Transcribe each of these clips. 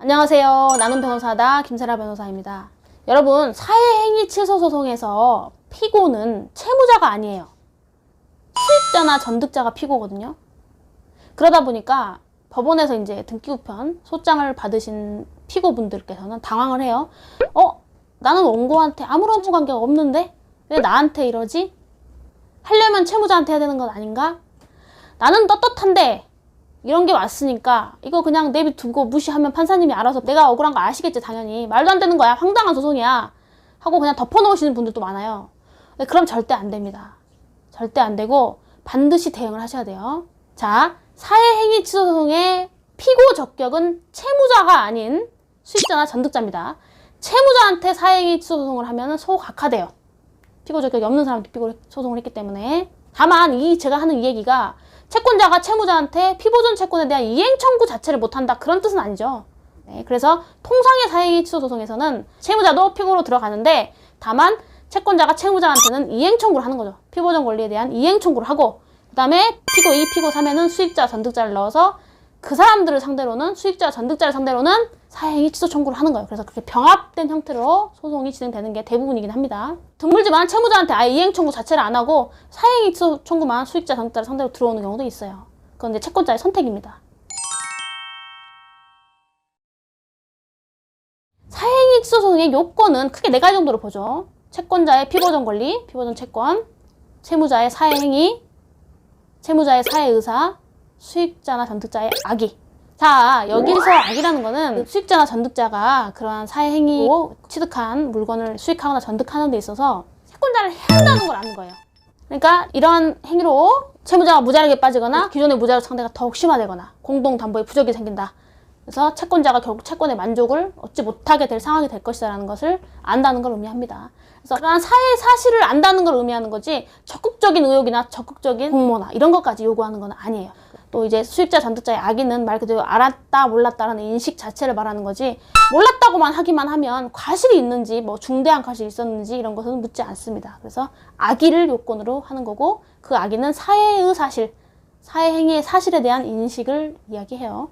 안녕하세요. 나는 변호사다 김세라 변호사입니다. 여러분, 사회행위 취소 소송에서 피고는 채무자가 아니에요. 수익자나 전득자가 피고거든요. 그러다 보니까 법원에서 이제 등기우편 소장을 받으신 피고분들께서는 당황을 해요. 나는 원고한테 아무런 채무 관계가 없는데 왜 나한테 이러지? 하려면 채무자한테 해야 되는 건 아닌가? 나는 떳떳한데 이런 게 왔으니까 이거 그냥 내비두고 무시하면 판사님이 알아서 내가 억울한 거 아시겠지 당연히. 말도 안 되는 거야. 황당한 소송이야. 하고 그냥 덮어놓으시는 분들도 많아요. 그럼 절대 안 됩니다. 절대 안 되고 반드시 대응을 하셔야 돼요. 자, 사회행위 취소 소송의 피고 적격은 채무자가 아닌 수익자나 전득자입니다. 채무자한테 사회행위 취소 소송을 하면 소각하돼요. 피고 적격이 없는 사람한테 피고 소송을 했기 때문에. 다만 제가 하는 이 얘기가 채권자가 채무자한테 피보존 채권에 대한 이행 청구 자체를 못한다 그런 뜻은 아니죠. 네, 그래서 통상의 사회행위 취소 소송에서는 채무자도 피고로 들어가는데 다만 채권자가 채무자한테는 이행 청구를 하는 거죠. 피보존 권리에 대한 이행 청구를 하고 그 다음에 피고 2, 피고 3에는 수익자, 전득자를 넣어서 그 사람들을 상대로는 수익자, 전득자를 상대로는 사회행위 취소 청구를 하는 거예요. 그래서 그렇게 병합된 형태로 소송이 진행되는 게 대부분이긴 합니다. 드물지만 채무자한테 아예 이행 청구 자체를 안 하고 사회행위 취소 청구만 수익자, 전득자를 상대로 들어오는 경우도 있어요. 그건 이제 채권자의 선택입니다. 사회행위 취소 소송의 요건은 크게 4가지 정도로 보죠. 채권자의 피보존 권리, 피보존 채권, 채무자의 사회행위, 채무자의 사회의사, 수익자나 전득자의 악의. 자, 여기서 악이라는 거는 수익자나 전득자가 그러한 사회행위로 취득한 물건을 수익하거나 전득하는 데 있어서 채권자를 해한다는 걸 아는 거예요. 그러니까 이러한 행위로 채무자가 무자력에 빠지거나 기존의 무자력 상대가 더욱 심화되거나 공동담보에 부족이 생긴다. 그래서 채권자가 결국 채권의 만족을 얻지 못하게 될 상황이 될 것이라는 것을 안다는 걸 의미합니다. 그래서 그러한 사회 사실을 안다는 걸 의미하는 거지 적극적인 의혹이나 적극적인 공모나 이런 것까지 요구하는 건 아니에요. 또 이제 수익자, 전득자의 악의는 말 그대로 알았다, 몰랐다라는 인식 자체를 말하는 거지 몰랐다고만 하기만 하면 과실이 있는지 뭐 중대한 과실이 있었는지 이런 것은 묻지 않습니다. 그래서 악의를 요건으로 하는 거고 그 악의는 사회의 사실, 사회행위의 사실에 대한 인식을 이야기해요.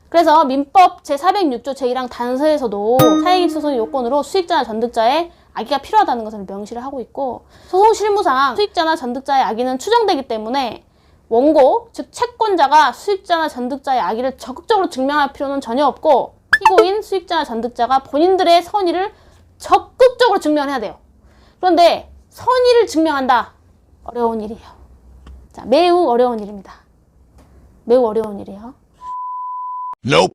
그래서 민법 제406조 제1항 단서에서도 사회행위 소송의 요건으로 수익자나 전득자의 악의가 필요하다는 것을 명시를 하고 있고 소송 실무상 수익자나 전득자의 악의는 추정되기 때문에 원고, 즉 채권자가 수익자나 전득자의 악의를 적극적으로 증명할 필요는 전혀 없고 피고인, 수익자나 전득자가 본인들의 선의를 적극적으로 증명해야 돼요. 그런데 선의를 증명한다. 어려운 일이에요. 자, 매우 어려운 일입니다. 매우 어려운 일이에요. Nope.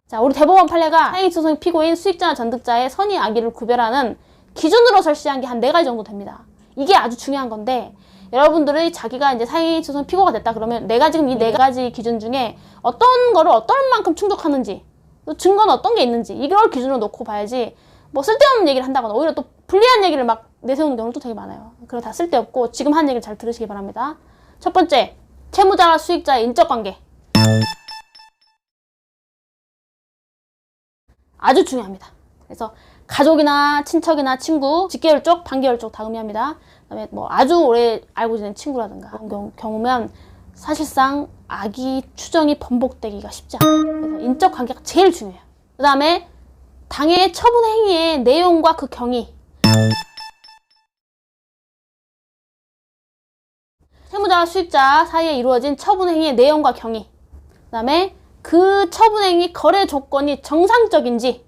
자, 우리 대법원 판례가 사회행위 소송 피고인, 수익자나 전득자의 선의, 악의를 구별하는 기준으로 절시한 게 한 4가지 정도 됩니다. 이게 아주 중요한 건데 여러분들이 자기가 이제 사회행위 소송 피고가 됐다 그러면 내가 지금 이 4가지 기준 중에 어떤 거를 어떤 만큼 충족하는지 또 증거는 어떤 게 있는지 이걸 기준으로 놓고 봐야지 뭐 쓸데없는 얘기를 한다거나 오히려 또 불리한 얘기를 막 내세우는 경우도 되게 많아요. 그거 다 쓸데없고 지금 한 얘기를 잘 들으시기 바랍니다. 첫 번째, 채무자와 수익자의 인적관계. 아주 중요합니다. 그래서 가족이나 친척이나 친구, 직계열 쪽, 반계열 쪽 다 의미합니다. 그다음에 뭐 아주 오래 알고 지낸 친구라든가 그런 경우면 사실상 악의 추정이 번복되기가 쉽지 않아요. 그래서 인적 관계가 제일 중요해요. 그 다음에 당해 처분 행위의 내용과 그 경위. 채무자와 수익자 사이에 이루어진 처분 행위의 내용과 경위. 그 다음에 그 처분 행위 거래 조건이 정상적인지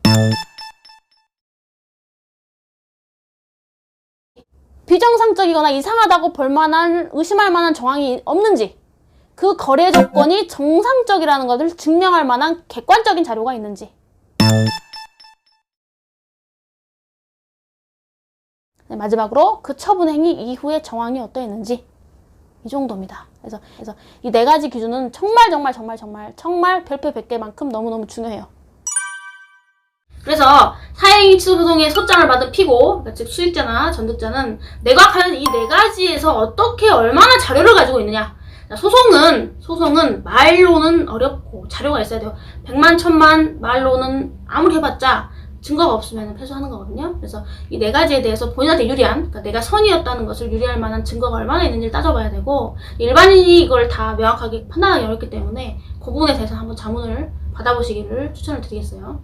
비정상적이거나 이상하다고 볼만한 의심할 만한 정황이 없는지 그 거래 조건이 정상적이라는 것을 증명할 만한 객관적인 자료가 있는지 네, 마지막으로 그 처분 행위 이후의 정황이 어떠했는지 이 정도입니다. 그래서 이 4가지 기준은 정말 별표 100개만큼 너무너무 중요해요. 그래서 사회행위 취소 소송의 소장을 받은 피고, 즉 수익자나 전득자는 내가 과연 이 4가지에서 어떻게 얼마나 자료를 가지고 있느냐. 소송은 말로는 어렵고 자료가 있어야 돼요. 100만, 1000만 말로는 아무리 해봤자 증거가 없으면 패소하는 거거든요. 그래서 이 네 가지에 대해서 본인한테 유리한, 그러니까 내가 선의였다는 것을 유리할 만한 증거가 얼마나 있는지를 따져봐야 되고, 일반인이 이걸 다 명확하게 판단하기 어렵기 때문에 그 부분에 대해서 한번 자문을 받아보시기를 추천을 드리겠어요.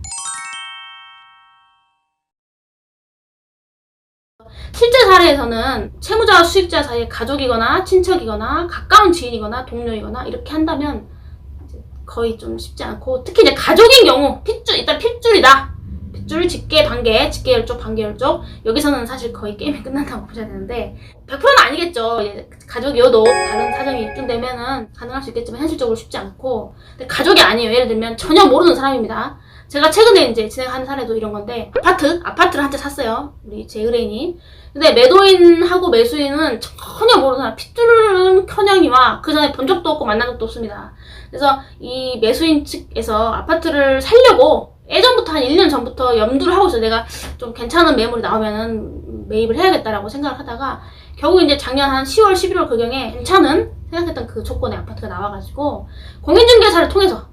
실제 사례에서는 채무자와 수익자 사이에 가족이거나 친척이거나 가까운 지인이거나 동료이거나 이렇게 한다면 거의 좀 쉽지 않고, 특히 이제 가족인 경우 일단 핏줄이다. 핏줄, 직계, 반계, 직계열족, 반계열족, 여기서는 사실 거의 게임이 끝난다고 보셔야 되는데 100%는 아니겠죠. 가족이어도 다른 사정이 입증되면은 가능할 수 있겠지만 현실적으로 쉽지 않고, 근데 가족이 아니에요. 예를 들면 전혀 모르는 사람입니다. 제가 최근에 이제 진행하는 사례도 이런 건데, 아파트를 한 채 샀어요. 우리 제 의뢰인이. 근데 매도인하고 매수인은 전혀 모르는 사람, 핏줄은 커녕이와 그 전에 본 적도 없고 만난 적도 없습니다. 그래서 이 매수인 측에서 아파트를 살려고 예전부터 한 1년 전부터 염두를 하고 있어요. 내가 좀 괜찮은 매물이 나오면은 매입을 해야겠다라고 생각을 하다가 결국 이제 작년 한 10월, 11월 그경에 괜찮은 생각했던 그 조건의 아파트가 나와가지고 공인중개사를 통해서,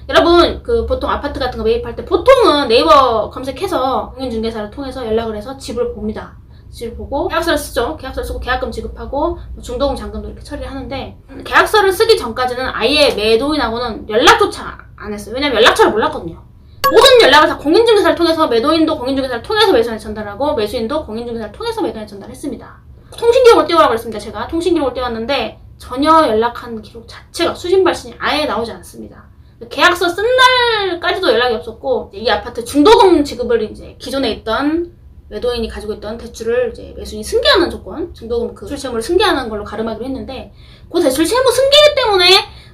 여러분 그 보통 아파트 같은 거 매입할 때 보통은 네이버 검색해서 공인중개사를 통해서 연락을 해서 집을 봅니다. 집을 보고 계약서를 쓰죠. 계약서를 쓰고 계약금 지급하고 중도금, 잔금도 이렇게 처리를 하는데, 계약서를 쓰기 전까지는 아예 매도인하고는 연락조차 안 했어요. 왜냐면 연락처를 몰랐거든요. 모든 연락을 다 공인중개사를 통해서, 매도인도 공인중개사를 통해서 매수인한테 전달하고 매수인도 공인중개사를 통해서 매도인한테 전달했습니다. 통신기록을 띄우라고 했습니다. 제가 통신기록을 띄웠는데 전혀 연락한 기록 자체가 수신발신이 아예 나오지 않습니다. 계약서 쓴 날까지도 연락이 없었고, 이 아파트 중도금 지급을 이제 기존에 있던 매도인이 가지고 있던 대출을 이제 매수인이 승계하는 조건, 중도금 그 대출 채무를 승계하는 걸로 가름하기로 했는데, 그 대출 채무 승계 때문에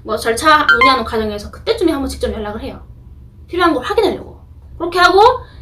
뭐 절차 논의하는 과정에서 그때쯤에 한번 직접 연락을 해요. 필요한 걸 확인하려고. 그렇게 하고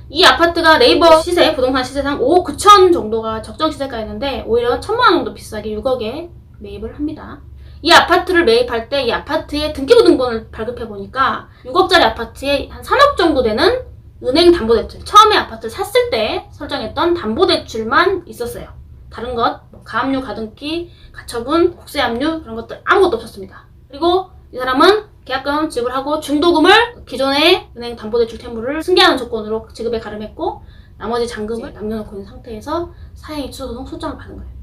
이 아파트가 네이버 시세, 부동산 시세상 5억 9천 정도가 적정 시세가였는데 오히려 1,000만 원 정도 비싸게 6억에 매입을 합니다. 이 아파트를 매입할 때 이 아파트의 등기부등본을 발급해 보니까 6억짜리 아파트에 한 3억 정도 되는 은행 담보대출, 처음에 아파트를 샀을 때 설정했던 담보대출만 있었어요. 다른 것, 가압류, 가등기, 가처분, 국세압류 그런 것들 아무것도 없었습니다. 그리고 이 사람은 계약금 지불하고 중도금을 기존의 은행 담보대출 채무를 승계하는 조건으로 지급에 가름했고, 나머지 잔금을 남겨놓고 있는 상태에서 사행위 취소소송 소장을 받은 거예요.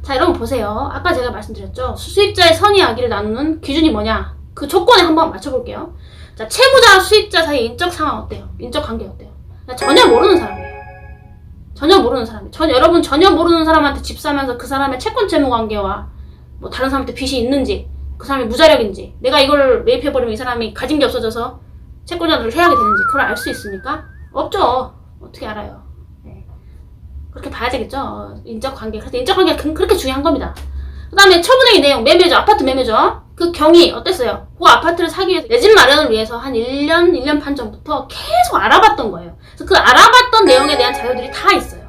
자, 여러분 보세요. 아까 제가 말씀드렸죠. 수입자의 선의이야기를 나누는 기준이 뭐냐? 그 조건에 한번 맞춰볼게요. 자, 채무자와 수입자 사이의 인적 상황 어때요? 인적 관계 어때요? 전혀 모르는 사람이에요. 전혀 모르는 사람이에요. 여러분 전혀 모르는 사람한테 집 사면서 그 사람의 채권 채무 관계와 뭐 다른 사람한테 빚이 있는지, 그 사람이 무자력인지, 내가 이걸 매입해버리면 이 사람이 가진 게 없어져서 채권자들을 해야게 되는지 그걸 알 수 있습니까? 없죠. 어떻게 알아요? 네. 그렇게 봐야 되겠죠. 인적관계. 그래서 인적관계가 그렇게 중요한 겁니다. 그 다음에 처분행위 내용, 매매죠. 아파트 매매죠. 그 경위 어땠어요? 그 아파트를 사기 위해서, 내 집 마련을 위해서 한 1년 반 전부터 계속 알아봤던 거예요. 그래서 그 알아봤던 내용에 대한 자료들이 다 있어요.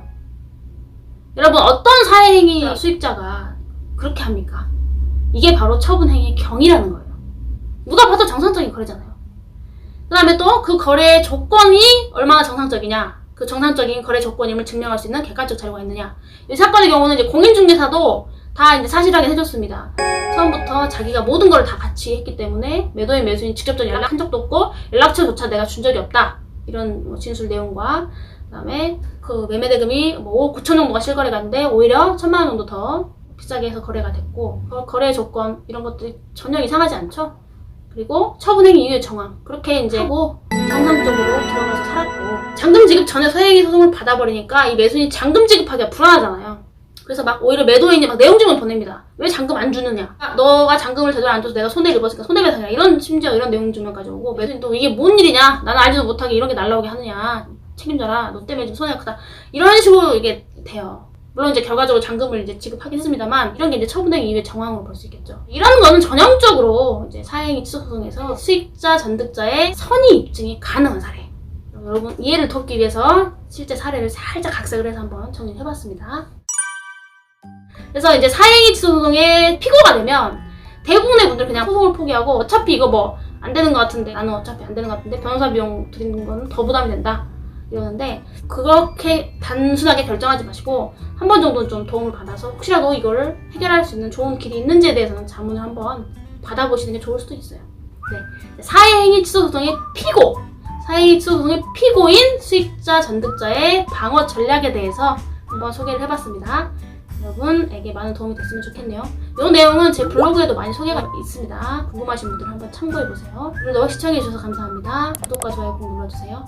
여러분, 어떤 사회행위 수입자가 그렇게 합니까? 이게 바로 처분행위의 경위라는 거예요. 누가 봐도 정상적인 거래잖아요. 그 다음에 또 그 거래의 조건이 얼마나 정상적이냐, 그 정상적인 거래 조건임을 증명할 수 있는 객관적 자료가 있느냐. 이 사건의 경우는 이제 공인중개사도 다 이제 사실 확인 해줬습니다. 처음부터 자기가 모든 걸 다 같이 했기 때문에 매도인, 매수인 직접적인 연락한 적도 없고 연락처조차 내가 준 적이 없다. 이런 뭐 진술 내용과, 그 다음에 그 매매대금이 뭐 5억 9천 정도가 실거래가 됐는데 오히려 1,000만 원 정도 더 비싸게 해서 거래가 됐고, 거래 조건 이런 것들이 전혀 이상하지 않죠. 그리고 처분행위 이유의 정황 그렇게 이제 하고 정상적으로 들어가서 살았고, 잔금 지급 전에 서행위 소송을 받아버리니까 이 매수인이 잔금 지급하기가 불안하잖아요. 그래서 막 오히려 매도인이 막 내용증을 보냅니다. 왜 잔금 안 주느냐, 너가 잔금을 제대로 안 줘서 내가 손해를 입었으니까 손해배상이야, 이런, 심지어 이런 내용증명까지 오고, 매수인도 이게 뭔 일이냐, 나는 알지도 못하게 이런 게 날라오게 하느냐, 책임져라, 너 때문에 좀 손해가 크다, 이런 식으로 이게 돼요. 물론 이제 결과적으로 잔금을 이제 지급하긴 했습니다만, 이런 게 이제 처분행위 이후의 정황으로 볼 수 있겠죠. 이런 거는 전형적으로 이제 사행위 취소 소송에서 수익자, 전득자의 선의 입증이 가능한 사례. 여러분 이해를 돕기 위해서 실제 사례를 살짝 각색을 해서 한번 정리해봤습니다. 그래서 이제 사행위 취소 소송에 피고가 되면 대부분의 분들 그냥 소송을 포기하고, 어차피 이거 뭐 안 되는 것 같은데, 나는 어차피 안 되는 것 같은데 변호사 비용 드리는 건 더 부담이 된다, 이러는데, 그렇게 단순하게 결정하지 마시고 한 번 정도는 좀 도움을 받아서 혹시라도 이거를 해결할 수 있는 좋은 길이 있는지에 대해서는 자문을 한번 받아보시는 게 좋을 수도 있어요. 네. 사회행위 취소 소송의 피고, 사회행위 취소 소송의 피고인 수익자 전득자의 방어 전략에 대해서 한번 소개를 해봤습니다. 여러분에게 많은 도움이 됐으면 좋겠네요. 이 내용은 제 블로그에도 많이 소개가 있습니다. 궁금하신 분들은 한번 참고해보세요. 오늘도 시청해주셔서 감사합니다. 구독과 좋아요 꼭 눌러주세요.